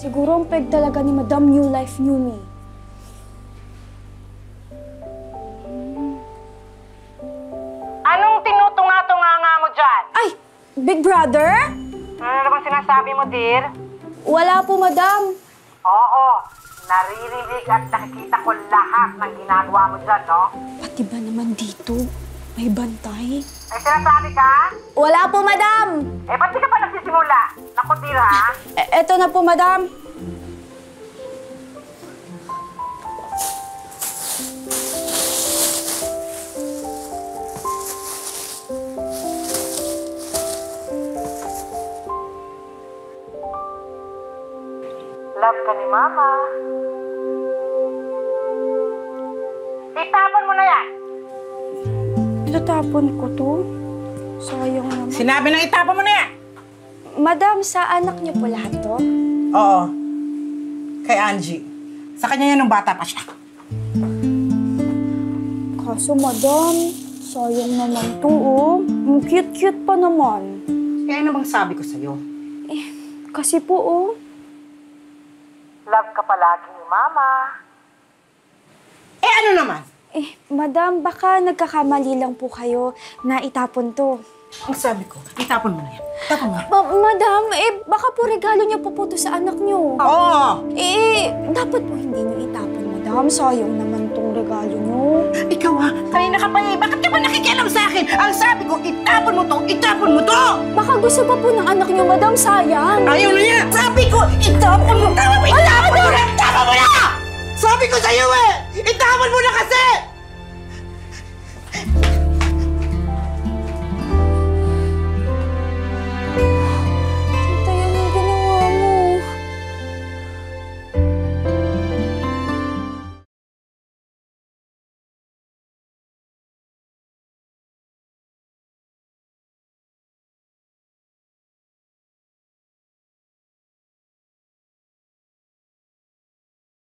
Siguro ang peg talaga ni Madam New Life, New Me. Anong tinutunga-tunga mo dyan? Ay! Big Brother? Ano naman sinasabi mo, dear? Wala po, Madam. Oo, naririnig at nakikita ko lahat ng ginagawa mo dyan, no? Pati ba naman dito? May bantay? Ay, sinasabi ka? Wala po, Madam! Eh, ba't di ka pa nagsisimula? Naku, dear, ha? Eto na po, Madam. Love ka ni Mama. Itapon mo na yan! Itatapon ko to. Sayang naman. Sinabi na itapon mo na yan! Madam, sa anak niyo po lahat to? Oo. Kay Angie. Sa kanya yan nung bata pa siya. Kaso, Madam, sayang naman to, oh. Ang cute-cute pa naman. Kaya ano bang sabi ko sa'yo? Kasi po, oh. Love ka palagi ni Mama. Eh ano naman? Madam, baka nagkakamali lang po kayo na itapon to. Ang sabi ko, itapon mo na yan. Itapon mo. Madam, baka po regalo niyo po to sa anak niyo. Oo! Dapat po hindi niyo itapon, Madam. Sayang naman tong regalo niyo. Ikaw ha, kanina ka pa eh. Bakit ka ba nakikialam sa akin? Ang sabi ko, itapon mo to! Itapon mo to! Baka gusto pa po ng anak niyo, Madam. Sayang. Ayaw na yan! Sabi ko, itapon mo! Tama ba? Itapon mo na! Itapon mo na! Sabi ko sa'yo eh! Itapon mo na kasi!